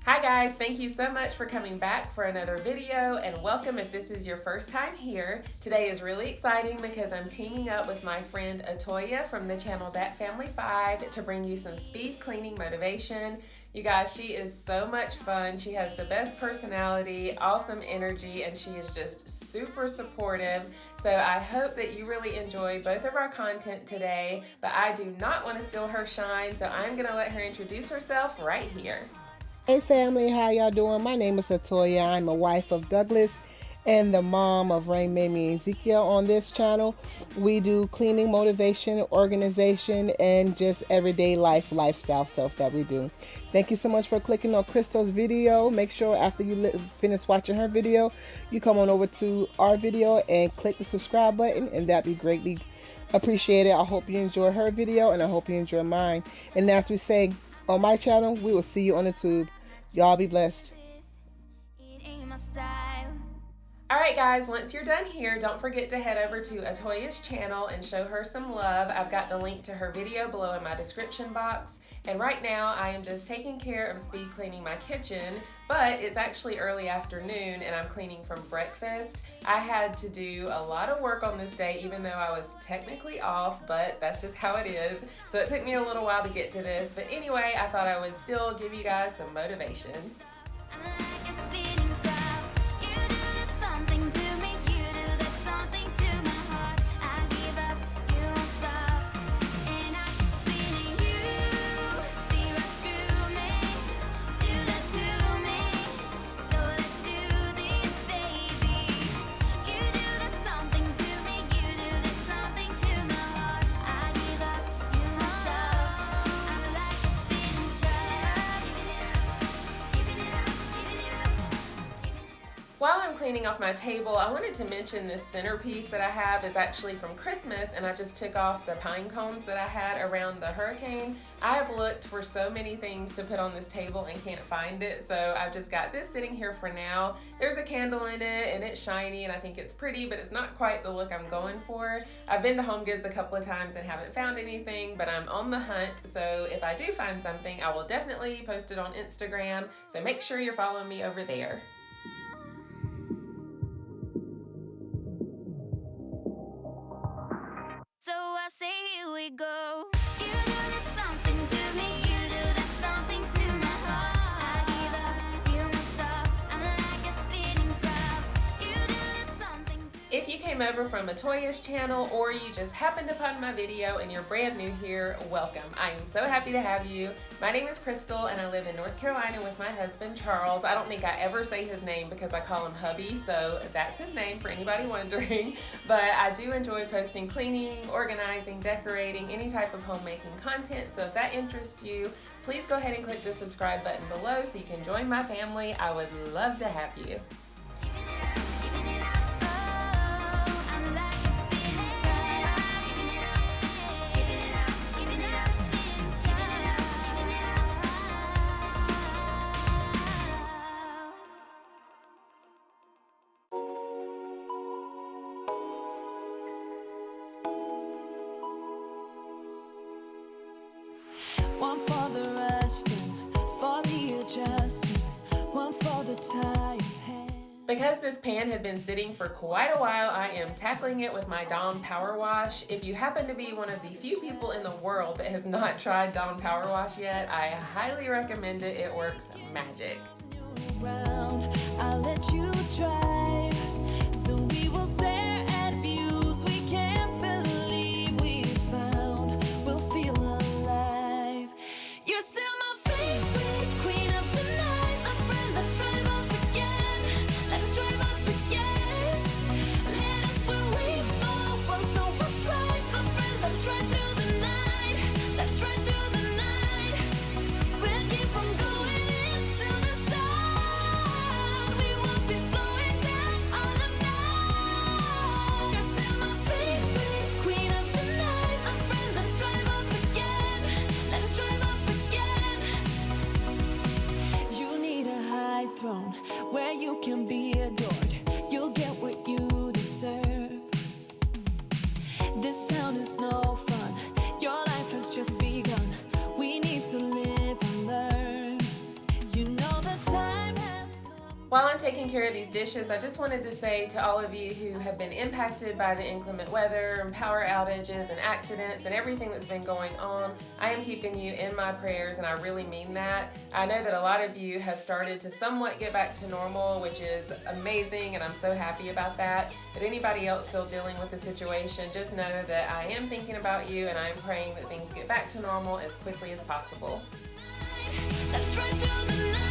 Hi guys, thank you so much for coming back for another video, and welcome if this is your first time here. Today is really exciting because I'm teaming up with my friend Atoya from the channel That Family 5 to bring you some speed cleaning motivation. You guys, she is so much fun. She has the best personality, awesome energy, and she is just super supportive. So I hope that you really enjoy both of our content today, but I do not want to steal her shine, so I'm gonna let her introduce herself right here. Hey family, how y'all doing? My name is Atoya. I'm a wife of Douglas and the mom of Renee and Ezekiel. On this channel, we do cleaning motivation, organization, and just everyday lifestyle stuff that we do. Thank you so much for clicking on Crystal's video. Make sure after you finish watching her video, you come on over to our video and click the subscribe button, and that'd be greatly appreciated. I hope you enjoy her video, and I hope you enjoy mine. And as we say on my channel, we will see you on the tube. Y'all be blessed. Alright guys, once you're done here, don't forget to head over to Atoya's channel and show her some love. I've got the link to her video below in my description box. And right now I am just taking care of speed cleaning my kitchen, but it's actually early afternoon and I'm cleaning from breakfast. I had to do a lot of work on this day even though I was technically off, but that's just how it is. So it took me a little while to get to this, but anyway, I thought I would still give you guys some motivation. While I'm cleaning off my table, I wanted to mention this centerpiece that I have is actually from Christmas, and I just took off the pine cones that I had around the hurricane. I have looked for so many things to put on this table and can't find it, so I've just got this sitting here for now. There's a candle in it and it's shiny and I think it's pretty, but it's not quite the look I'm going for. I've been to Home Goods a couple of times and haven't found anything, but I'm on the hunt, so if I do find something, I will definitely post it on Instagram, so make sure you're following me over there. So I say here we go. You do that something to me, you do that something to my heart. I give up, you won't stop, I'm like a spinning top. You do that something to me. If you came over from Atoya's channel or you just happened upon my video and you're brand new here, welcome. I am so happy to have you. My name is Crystal and I live in North Carolina with my husband Charles. I don't think I ever say his name because I call him hubby, so that's his name for anybody wondering. But I do enjoy posting cleaning, organizing, decorating, any type of homemaking content, so if that interests you, please go ahead and click the subscribe button below so you can join my family. I would love to have you. One for the resting, for the adjusting, one for the tired hand. Because this pan had been sitting for quite a while, I am tackling it with my Dawn Power Wash. If you happen to be one of the few people in the world that has not tried Dawn Power Wash yet, I highly recommend it. It works magic. I'll let you drive, so we will stare at views we can't believe we found. We'll feel alive. You're still my favorite queen of the night, my friend. Let's drive off again. Let's drive off again. Let us where we fall. Once know what's right, my friend. Let's ride through the night. Let's ride through the night. We'll keep on going into the sun. We won't be slowing down all the night. You're still my favorite queen of the night, my friend. Let's drive off again. Let's drive off again. You need a high throne where you can be adored. You'll get what you deserve. This town is no fun. Your life has just begun. We need to live and learn. You know the While I'm taking care of these dishes, I just wanted to say to all of you who have been impacted by the inclement weather and power outages and accidents and everything that's been going on, I am keeping you in my prayers, and I really mean that. I know that a lot of you have started to somewhat get back to normal, which is amazing, and I'm so happy about that. But anybody else still dealing with the situation, just know that I am thinking about you, and I am praying that things get back to normal as quickly as possible. Let's run through the night.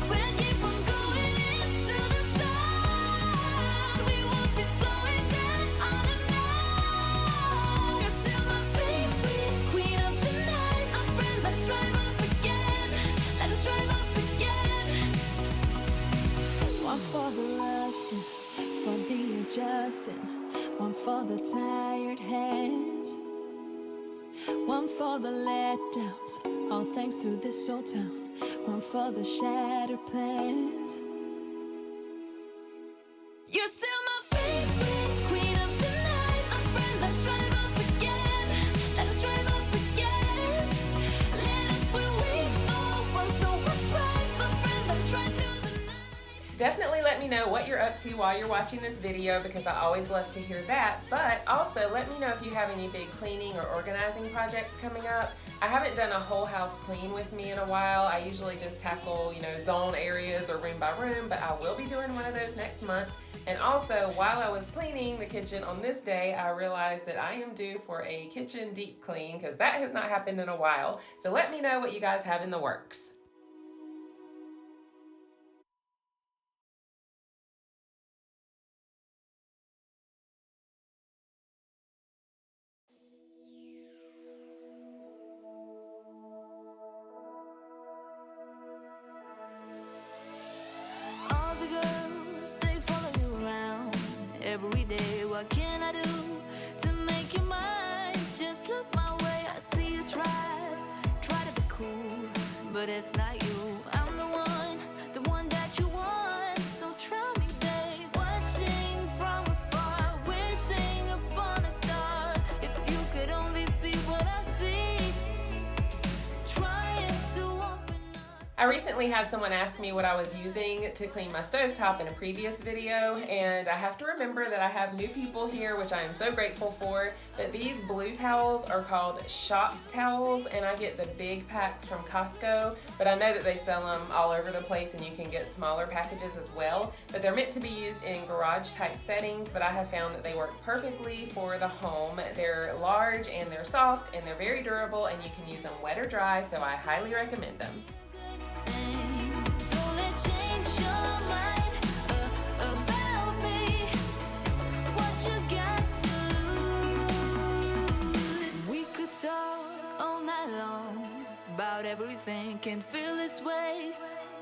We'll keep on going into the sun. We won't be slowing down all the night. You're still my favorite queen of the night. Our friend, let's drive off again. Let us drive off again. One for the lusting, for the adjusting. One for the tired hands. One for the letdowns, all thanks to this old town. One for the shattered plans. You're still my favorite queen of the night. My friend, let's drive off again. Let us drive off again. Let us where we fall. Once know what's right. My friend, let's ride through the night. Definitely let me know what you're up to while you're watching this video, because I always love to hear that. But also let me know if you have any big cleaning or organizing projects coming up. I haven't done a whole house clean with me in a while. I usually just tackle, zone areas or room by room, but I will be doing one of those next month. And also, while I was cleaning the kitchen on this day, I realized that I am due for a kitchen deep clean, because that has not happened in a while. So let me know what you guys have in the works. All the girls, they follow you around every day. What can I do to make you mine? Just look my way. I see you try to be cool, but it's not you. I'm the one that you want. So try me, babe. Watching from afar, wishing upon a star. If you could only see what I see, trying to open up. I recently had someone ask me what I was using to clean my stovetop in a previous video, and I have to remember that I have new people here, which I am so grateful for. But these blue towels are called shop towels, and I get the big packs from Costco, but I know that they sell them all over the place and you can get smaller packages as well. But they're meant to be used in garage type settings, but I have found that they work perfectly for the home. They're large and they're soft and they're very durable, and you can use them wet or dry, so I highly recommend them. So let's change your mind about me. What you got to lose? We could talk all night long about everything. Can feel this way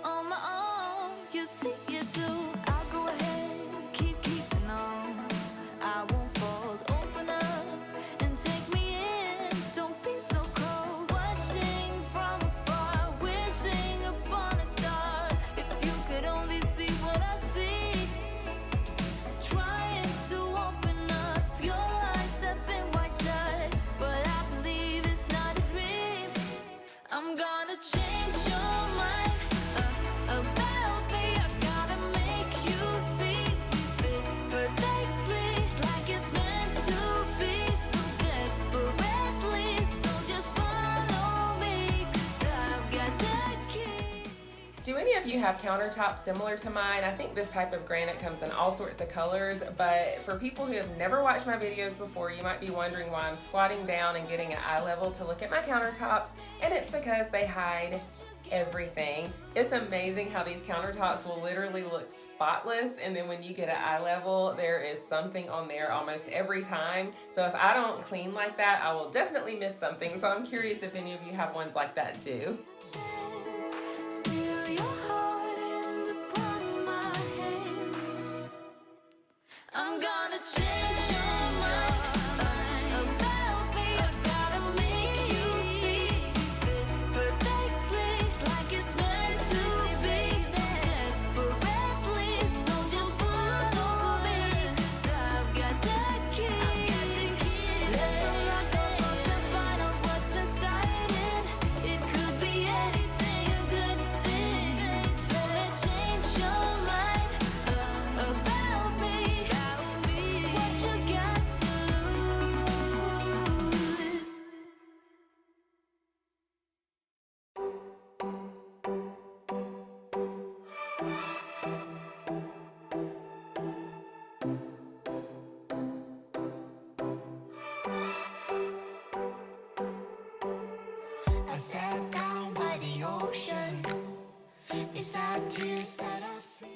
on my own. You see it too. I'll go ahead, keeping on. I won't fold. Open up and take me in. Don't be so cold. Watching from afar, wishing upon a star. If you could only see what I see, trying to open up your eyes, stepping wide shut, but I believe it's not a dream. I'm gonna change your mind about me. I gotta make you see we fit perfectly. It's like it's meant to be so desperately. So just follow me, 'cause I've got the key. Do any of you have countertops similar to mine? I think this type of granite comes in all sorts of colors, but for people who have never watched my videos before, you might be wondering why I'm squatting down and getting at eye level to look at my countertops, and it's because they hide everything. It's amazing how these countertops will literally look spotless, and then when you get at eye level, there is something on there almost every time. So if I don't clean like that, I will definitely miss something. So I'm curious if any of you have ones like that too. Spill your heart in the palm of my hands. I'm gonna change your mind about me. I gotta make you see we fit perfectly. It's like it's meant to be so desperately. So just follow me, 'cause I've got the key. Let's unlock the box and find out what's inside it. It could be anything. Is that tears that I feel?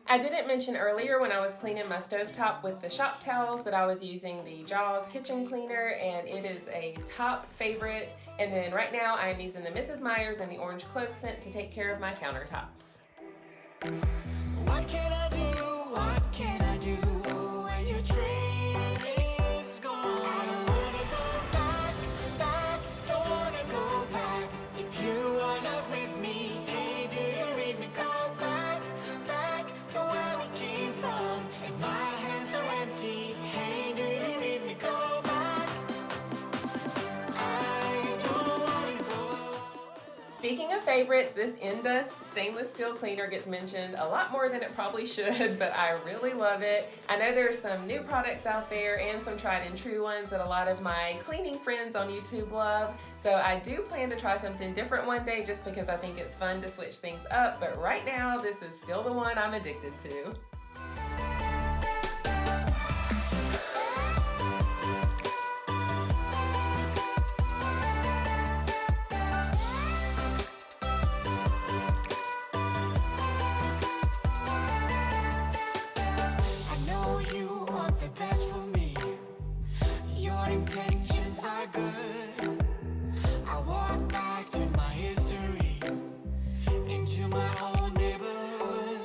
I didn't mention earlier when I was cleaning my stovetop with the shop towels that I was using the Jaws kitchen cleaner, and it is a top favorite. And then right now I'm using the Mrs. Meyer's and the orange clove scent to take care of my countertops. What can I do? What can I do when your train is gone? I don't wanna go back, back, don't wanna go back. If you are not with me, hey, do you read me? Go back, back to where we came from. If my hands are empty, hey, do you read me? Go back. I don't wanna go. Speaking of favorites, this Indust stainless steel cleaner gets mentioned a lot more than it probably should, but I really love it. I know there's some new products out there and some tried and true ones that a lot of my cleaning friends on YouTube love. So I do plan to try something different one day just because I think it's fun to switch things up, but right now this is still the one I'm addicted to. I know you want the best for me. Your intentions are good. I walk back to my history, into my old neighborhood.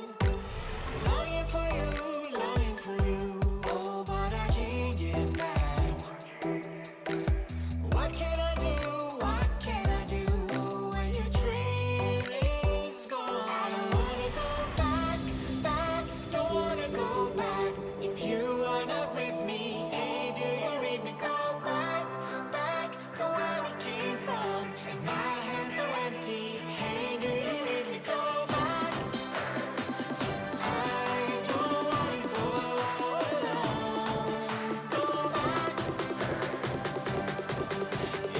Longing for you, longing for you. Oh, but I can't get back. What can I do? What can I do when your train is gone? I don't wanna go back, back, don't wanna go back. If you are not with me, hey, do you read me? Go back, back to where we came from. If my hands are empty, hey, do you read me? Go back. I don't wanna go alone. Go back.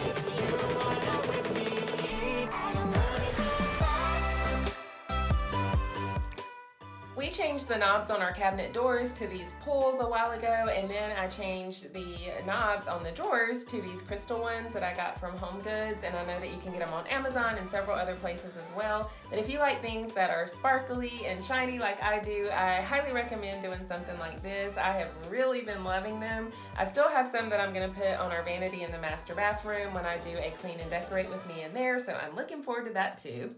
If you are not with me, hey, I don't wanna go back. We changed the knobs on our cabinet doors to these pulls a while ago, and then I changed the knobs on the drawers to these crystal ones that I got from Home Goods, and I know that you can get them on Amazon and several other places as well. But if you like things that are sparkly and shiny like I do, I highly recommend doing something like this. I have really been loving them. I still have some that I'm gonna put on our vanity in the master bathroom when I do a clean and decorate with me in there, so I'm looking forward to that too.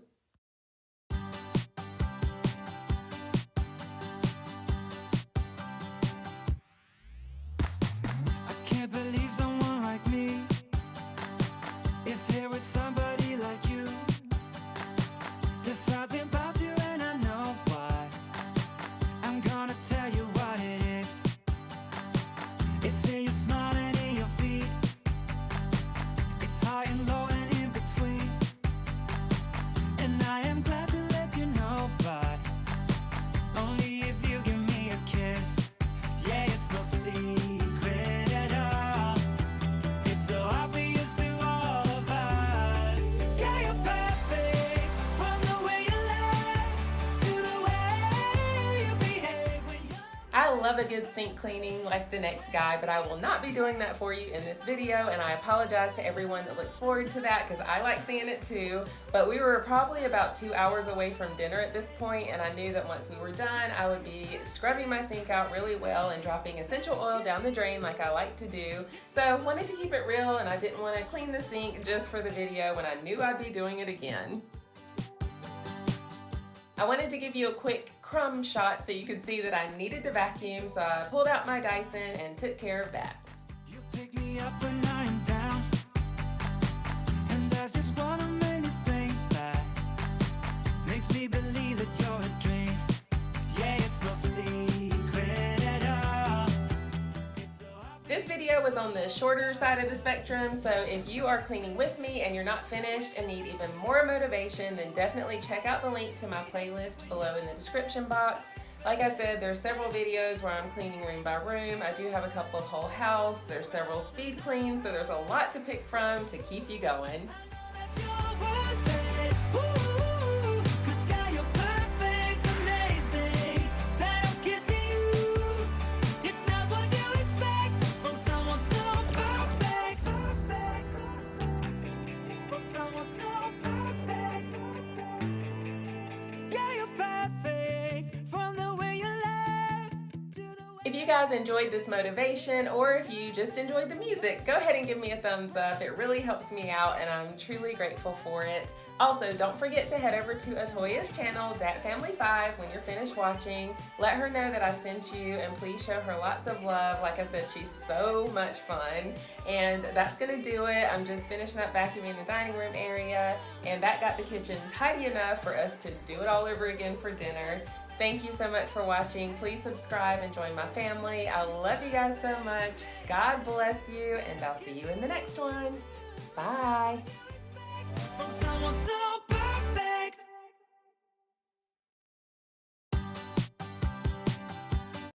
I can't believe someone like me is here with somebody like you. There's something about you and I know why. I'm gonna tell you what it is. It's in your smile and in your feet. It's high and low and in between. And I am glad to let you know, but only if you give me a kiss. Yeah, it's no secret at all. It's so obvious to all of us. Yeah, you're perfect. From the way you laugh to the way you behave when you're I love a good sink cleaning like the next guy, but I will not be doing that for you in this video, and I apologize to everyone that looks forward to that because I like seeing it too. But we were probably about 2 hours away from dinner at this point, and I knew that once we were done, I would be scrubbing my sink out really well and dropping essential oil down the drain like I like to do. So I wanted to keep it real, and I didn't want to clean the sink just for the video when I knew I'd be doing it again. I wanted to give you a quick crumb shot so you could see that I needed to vacuum, so I pulled out my Dyson and took care of that. You pick me up when I'm down, and that's just one of many things that makes me believe that you're a dream. Yeah, it's no secret at all. It's so obvious. This video was on the shorter side of the spectrum, so if you are cleaning with me and you're not finished and need even more motivation, then definitely check out the link to my playlist below in the description box. Like I said, there's several videos where I'm cleaning room by room. I do have a couple of whole house. There's several speed cleans, so there's a lot to pick from to keep you going. That you're worth it. Ooh, 'cause girl, you're perfect, amazing. That I'm kissing you, it's not what you expect from someone so perfect. From someone so perfect. Yeah, If you guys enjoyed this motivation, or if you just enjoyed the music, go ahead and give me a thumbs up. It really helps me out and I'm truly grateful for it. Also, don't forget to head over to Atoya's channel, Dat Family 5, when you're finished watching. Let her know that I sent you, and please show her lots of love. Like I said, she's so much fun. And that's gonna do it. I'm just finishing up vacuuming the dining room area, and that got the kitchen tidy enough for us to do it all over again for dinner. Thank you so much for watching. Please subscribe and join my family. I love you guys so much. God bless you, and I'll see you in the next one. Bye.